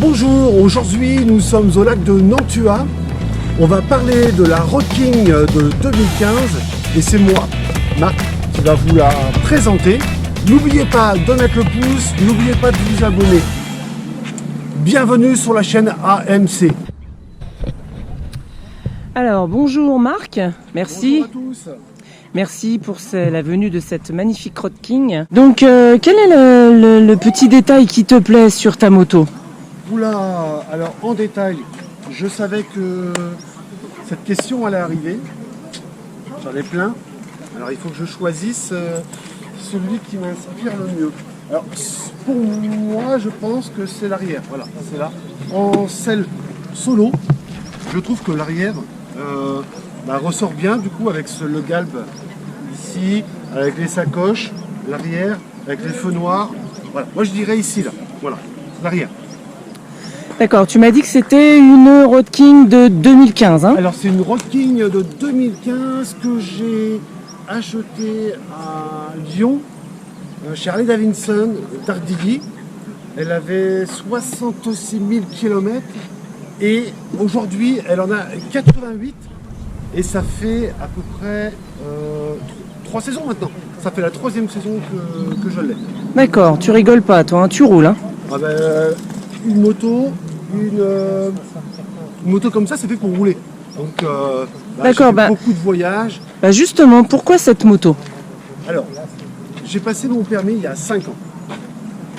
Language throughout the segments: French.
Bonjour, aujourd'hui nous sommes au lac de Nantua. On va parler de la Road King de 2015 et c'est moi, Marc, qui va vous la présenter. N'oubliez pas de mettre le pouce, n'oubliez pas de vous abonner. Bienvenue sur la chaîne AMC. Alors bonjour Marc, merci. Bonjour à tous. Merci pour la venue de cette magnifique Road King. Donc quel est le petit détail qui te plaît sur ta moto? Oula, alors en détail, je savais que cette question allait arriver. J'en ai plein. Alors il faut que je choisisse celui qui m'inspire le mieux. Alors pour moi, je pense que c'est l'arrière. Voilà, c'est là. En selle solo, je trouve que l'arrière ressort bien du coup avec le galbe ici, avec les sacoches, l'arrière, avec les feux noirs. Voilà, moi je dirais ici là. Voilà, l'arrière. D'accord, tu m'as dit que c'était une Road King de 2015. Hein? Alors c'est une Road King de 2015 que j'ai achetée à Lyon, chez Harley Davidson, Dardilly. Elle avait 66 000 km et aujourd'hui elle en a 88 et ça fait à peu près 3 saisons maintenant. Ça fait la 3e saison que je l'ai. D'accord, tu rigoles pas toi, hein, tu roules. Hein? Ah ben, une moto comme ça, c'est fait pour rouler. Donc, d'accord, j'ai fait beaucoup de voyages. Justement, pourquoi cette moto? Alors, j'ai passé mon permis il y a 5 ans.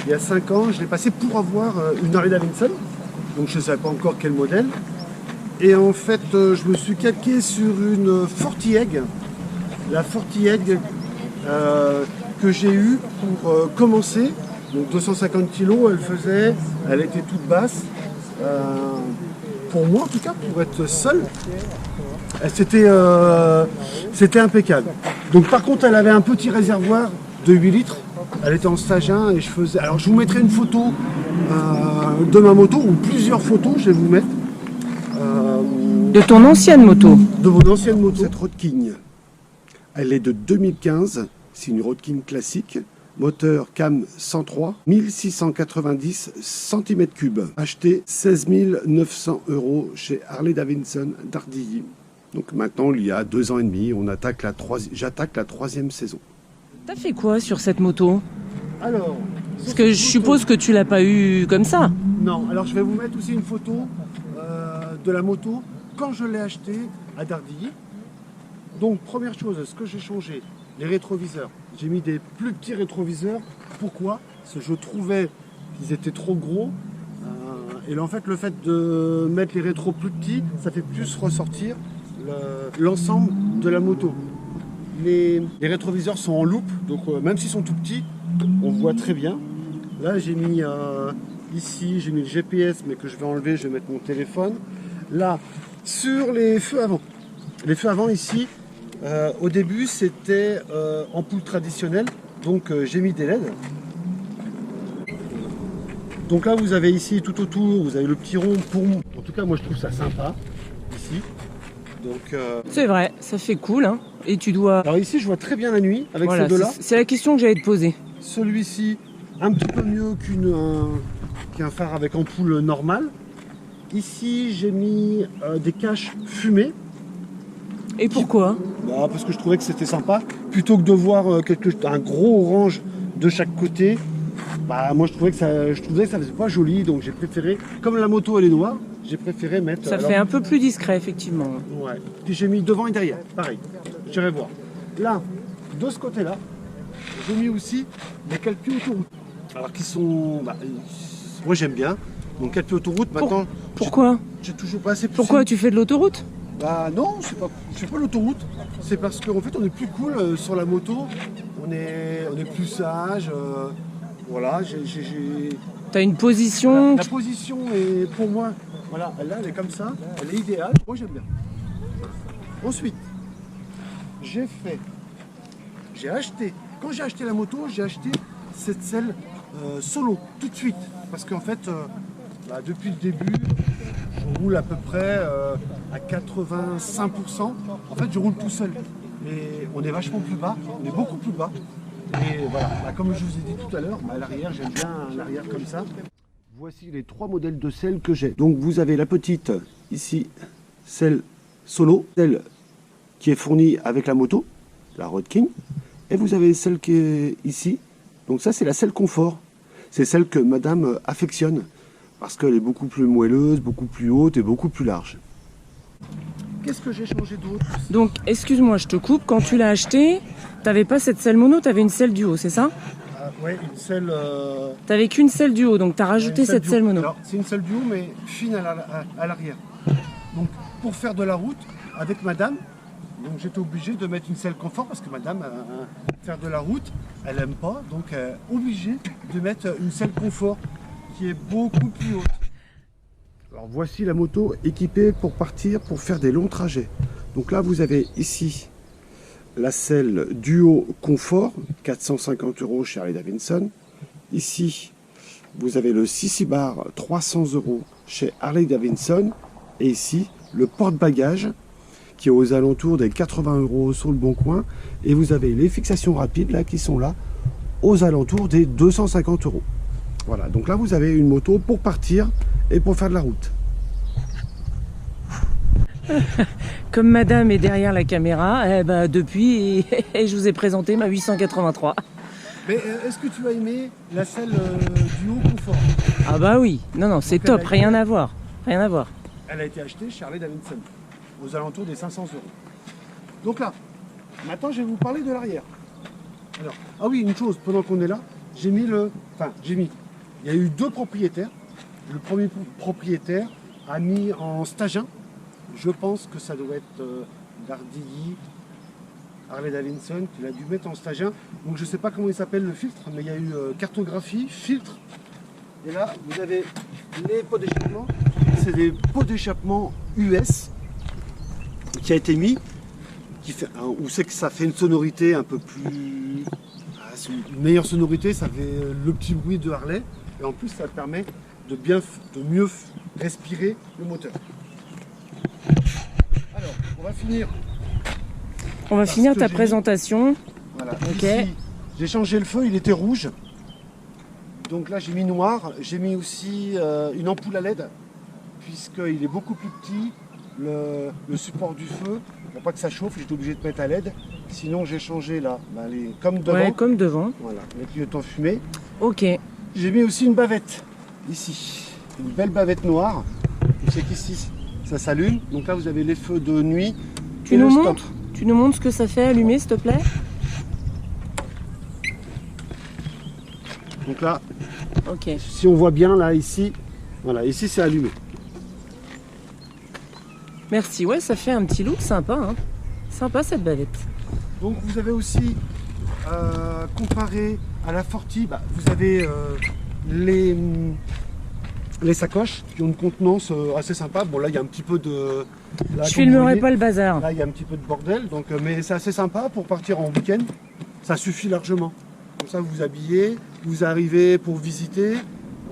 Il y a 5 ans, je l'ai passé pour avoir une Harley Davidson. Donc, je ne savais pas encore quel modèle. Et en fait, je me suis calqué sur une Fortieg. La Fortieg que j'ai eue pour commencer. Donc 250 kg, elle était toute basse. Pour moi en tout cas, pour être seule, c'était impeccable. Donc par contre, elle avait un petit réservoir de 8 litres. Elle était en stage 1 et je faisais... Alors je vous mettrai une photo de ma moto, ou plusieurs photos, je vais vous mettre. De ton ancienne moto? De mon ancienne moto. Cette Road King, elle est de 2015, c'est une Road King classique. Moteur CAM 103, 1690 cm3, acheté 16 900 € chez Harley Davidson Dardilly. Donc maintenant, il y a 2 ans et demi, j'attaque la 3e saison. T'as fait quoi sur cette moto? Alors, parce que je suppose que tu l'as pas eu comme ça. Non, alors je vais vous mettre aussi une photo de la moto quand je l'ai achetée à Dardilly. Donc première chose, ce que j'ai changé, les rétroviseurs. J'ai mis des plus petits rétroviseurs. Pourquoi? Parce que je trouvais qu'ils étaient trop gros. Et là, en fait, le fait de mettre les rétros plus petits, ça fait plus ressortir l'ensemble de la moto. Les rétroviseurs sont en loupe, donc même s'ils sont tout petits, on voit très bien. Là, j'ai mis ici, j'ai mis le GPS, mais que je vais enlever, je vais mettre mon téléphone. Là, sur les feux avant. Les feux avant ici, au début, c'était ampoule traditionnelle, donc j'ai mis des LED. Donc là, vous avez ici tout autour, vous avez le petit rond pour moi. En tout cas, moi, je trouve ça sympa ici. Donc, c'est vrai, ça fait cool. Hein. Et tu dois... Alors ici, je vois très bien la nuit avec voilà, ces deux-là. C'est la question que j'allais te poser. Celui-ci, un petit peu mieux qu'un phare avec ampoule normale. Ici, j'ai mis des caches fumées. Et pourquoi? Parce que je trouvais que c'était sympa. Plutôt que de voir un gros orange de chaque côté, moi je trouvais que ça faisait pas joli, donc j'ai préféré, comme la moto elle est noire, j'ai préféré mettre... Ça fait un peu plus discret, effectivement. Ouais. Puis j'ai mis devant et derrière, pareil. J'irai voir. Là, de ce côté-là, j'ai mis aussi les calpiers autoroute. Alors qui sont... moi j'aime bien. Donc calpiers autoroute, maintenant... Pourquoi? J'ai toujours pas assez... Pourquoi tu fais de l'autoroute? Non, je fais pas l'autoroute. C'est parce qu'en fait on est plus cool sur la moto. On est plus sage. Voilà, T'as une position... La position est pour moi, voilà, là elle est comme ça, elle est idéale. Moi j'aime bien. Ensuite, quand j'ai acheté la moto, j'ai acheté cette selle solo tout de suite. Parce qu'en fait, depuis le début, je roule à peu près à 85%. En fait, je roule tout seul. Et on est vachement plus bas, on est beaucoup plus bas. Et voilà, comme je vous ai dit tout à l'heure, à l'arrière, j'aime bien l'arrière comme ça. Voici les 3 modèles de selle que j'ai. Donc vous avez la petite, ici, selle solo, celle qui est fournie avec la moto, la Road King. Et vous avez celle qui est ici. Donc ça, c'est la selle confort. C'est celle que madame affectionne. Parce qu'elle est beaucoup plus moelleuse, beaucoup plus haute et beaucoup plus large. Qu'est-ce que j'ai changé d'autre? Donc, excuse-moi, je te coupe. Quand tu l'as acheté, t'avais pas cette selle mono, t'avais une selle du haut, c'est ça? Ouais, une selle... T'avais qu'une selle du haut, donc t'as rajouté cette selle mono. C'est une selle du haut, mais fine à l'arrière. Donc, pour faire de la route, avec madame, donc j'étais obligé de mettre une selle confort, parce que madame, faire de la route, elle aime pas, donc obligé de mettre une selle confort, qui est beaucoup plus haute. Alors voici la moto équipée pour partir, pour faire des longs trajets. Donc là, vous avez ici la selle Duo Confort, 450 € chez Harley Davidson. Ici, vous avez le Sissy Bar, 300 € chez Harley Davidson. Et ici, le porte-bagages, qui est aux alentours des 80 € sur le Bon Coin. Et vous avez les fixations rapides, là, qui sont là, aux alentours des 250 €. Voilà, donc là, vous avez une moto pour partir et pour faire de la route. Comme madame est derrière la caméra, eh ben, depuis, je vous ai présenté ma 883. Mais est-ce que tu as aimé la selle Duo Confort? Ah bah oui, non, c'est top, rien à voir. Rien à voir. Elle a été achetée chez Harley Davidson, aux alentours des 500 €. Donc là, maintenant, je vais vous parler de l'arrière. Alors, ah oui, une chose, pendant qu'on est là, il y a eu 2 propriétaires. Le premier propriétaire a mis en stagin. Je pense que ça doit être Dardilly, Harley Davidson, qui l'a dû mettre en stagin. Donc je ne sais pas comment il s'appelle le filtre, mais il y a eu cartographie, filtre. Et là, vous avez les pots d'échappement. C'est des pots d'échappement US qui a été mis, où c'est que ça fait une sonorité un peu plus... une meilleure sonorité, ça fait le petit bruit de Harley. Et en plus, ça permet de mieux respirer le moteur. Alors, on va finir ta présentation. Voilà. Ok. Ici, j'ai changé le feu, il était rouge. Donc là, j'ai mis noir. J'ai mis aussi une ampoule à LED, puisqu'il est beaucoup plus petit, le support du feu. Pour pas que ça chauffe, j'étais obligé de mettre à LED. Sinon, j'ai changé là, comme devant. Ouais, comme devant. Voilà, les clignotants fumés. Ok. J'ai mis aussi une bavette, ici. Une belle bavette noire. Vous savez qu'ici, ça s'allume. Donc là, vous avez les feux de nuit. Tu nous montres ce que ça fait allumer, s'il te plaît? Donc là, ok. Si on voit bien, là, ici, voilà, ici, c'est allumé. Merci, ouais, ça fait un petit look sympa, hein. Sympa cette bavette. Donc vous avez aussi, comparé à la Forti, vous avez les sacoches qui ont une contenance assez sympa. Bon là il y a un petit peu de... Là, je filmerai pas le bazar. Là il y a un petit peu de bordel, donc, mais c'est assez sympa pour partir en week-end. Ça suffit largement. Comme ça vous vous habillez, vous arrivez pour visiter,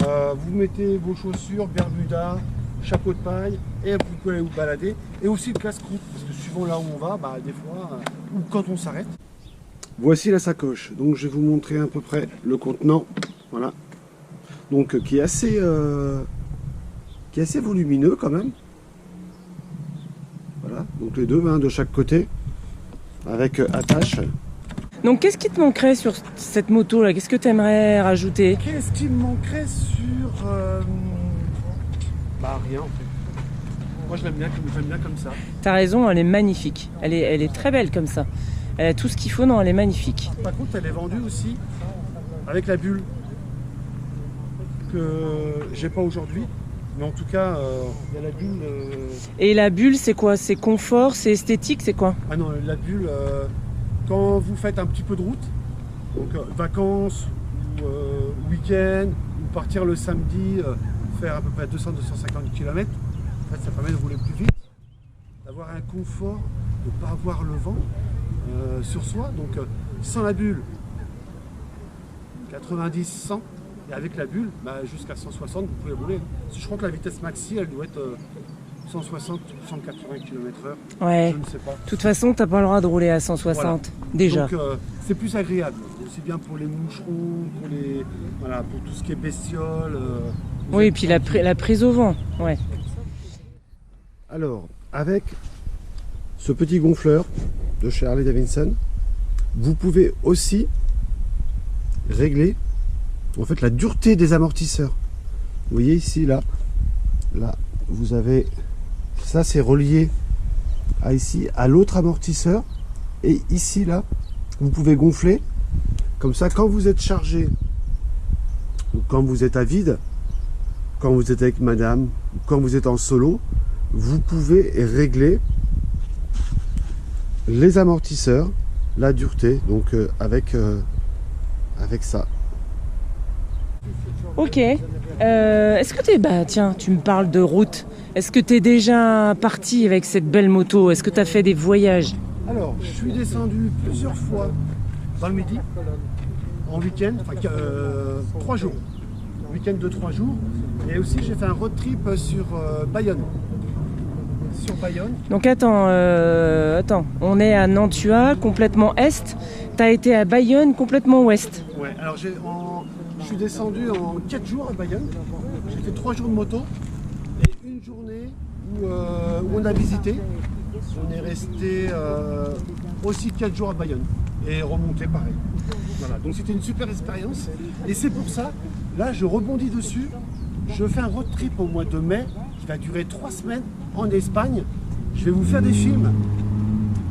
vous mettez vos chaussures, Bermuda, chapeau de paille, et vous pouvez vous balader. Et aussi le casse-croûte, parce que suivant là où on va, des fois, ou quand on s'arrête. Voici la sacoche. Donc je vais vous montrer à peu près le contenant. Voilà. Donc qui est assez volumineux quand même. Voilà. Donc les deux mains de chaque côté, avec attache. Donc qu'est-ce qui te manquerait sur cette moto là? Qu'est-ce que tu aimerais rajouter? Qu'est-ce qui me manquerait sur... rien en fait. Moi je l'aime bien comme ça. T'as raison, elle est magnifique. Elle est très belle comme ça. Elle a tout ce qu'il faut, non, elle est magnifique. Par contre, elle est vendue aussi avec la bulle que j'ai pas aujourd'hui. Mais en tout cas, il y a la bulle. Et la bulle, c'est quoi? C'est confort, c'est esthétique, c'est quoi? Ah non, la bulle, quand vous faites un petit peu de route, donc vacances ou week-end, ou partir le samedi, faire à peu près 200-250 km, en fait, ça permet de rouler plus vite, d'avoir un confort, de ne pas avoir le vent sur soi. Donc sans la bulle, 90-100, et avec la bulle, jusqu'à 160, vous pouvez rouler. Je crois que la vitesse maxi, elle doit être 160-180 km/h. Ouais. Je ne sais pas. De toute façon, t'as pas le droit de rouler à 160, voilà. Déjà. Donc c'est plus agréable, aussi bien pour les moucherons, pour tout ce qui est bestiole, Oui, et puis la prise au vent. Ouais. Alors, avec ce petit gonfleur de chez Harley Davidson, vous pouvez aussi régler en fait la dureté des amortisseurs. Vous voyez ici, là, vous avez ça, c'est relié à ici, à l'autre amortisseur, et ici, là, vous pouvez gonfler comme ça quand vous êtes chargé ou quand vous êtes à vide, quand vous êtes avec madame, ou quand vous êtes en solo, vous pouvez régler les amortisseurs, la dureté, donc avec ça. Ok. Est-ce que tiens, tu me parles de route. Est-ce que tu es déjà parti avec cette belle moto? Est-ce que tu as fait des voyages? Alors, je suis descendu plusieurs fois dans le Midi, en week-end, enfin 3 jours. Week-end de 3 jours. Et aussi, j'ai fait un road trip sur Bayonne. Sur Bayonne. Donc attends, on est à Nantua, complètement est. Tu as été à Bayonne, complètement ouest. Ouais, alors je suis descendu en 4 jours à Bayonne. J'ai fait 3 jours de moto et une journée où on a visité. On est resté aussi 4 jours à Bayonne et remonté pareil. Voilà, donc c'était une super expérience et c'est pour ça, là je rebondis dessus. Je fais un road trip au mois de mai qui va durer 3 semaines en Espagne. Je vais vous faire des films.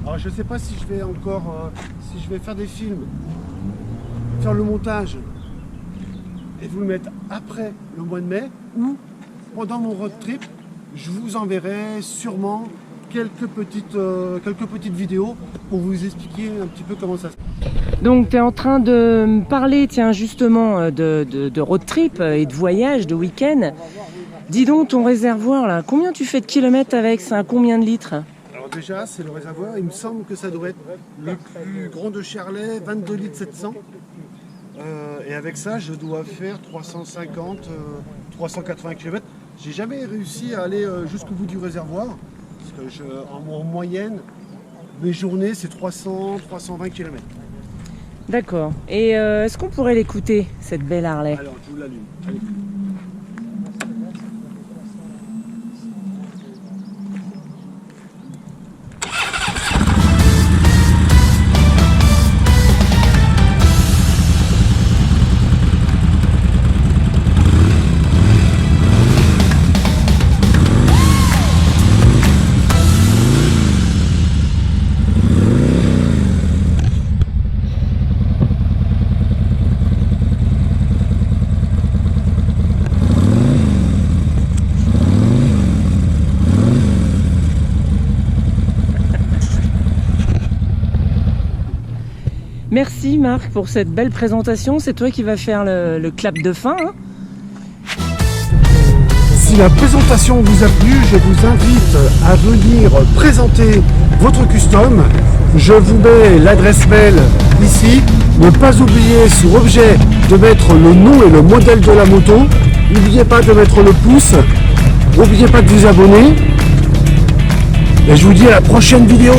Alors je ne sais pas si je vais encore, si je vais faire des films, faire le montage et vous le mettre après le mois de mai ou pendant mon road trip, je vous enverrai sûrement quelques petites vidéos pour vous expliquer un petit peu comment ça se passe. Donc tu es en train de me parler, tiens, justement de road trip et de voyage, de week-end. Dis donc, ton réservoir là, combien tu fais de kilomètres avec? C'est à combien de litres? Alors déjà, c'est le réservoir, il me semble que ça doit être le plus grand de Charlet, 22 litres 700. Et avec ça, je dois faire 350, 380 km. J'ai jamais réussi à aller jusqu'au bout du réservoir. Parce que en moyenne, mes journées, c'est 300, 320 km. D'accord. Et est-ce qu'on pourrait l'écouter, cette belle Harley? Alors, je vous l'allume. Allez. Merci Marc pour cette belle présentation. C'est toi qui vas faire le clap de fin. Hein. Si la présentation vous a plu, je vous invite à venir présenter votre custom. Je vous mets l'adresse mail ici. Ne pas oublier sur objet de mettre le nom et le modèle de la moto. N'oubliez pas de mettre le pouce. N'oubliez pas de vous abonner. Et je vous dis à la prochaine vidéo.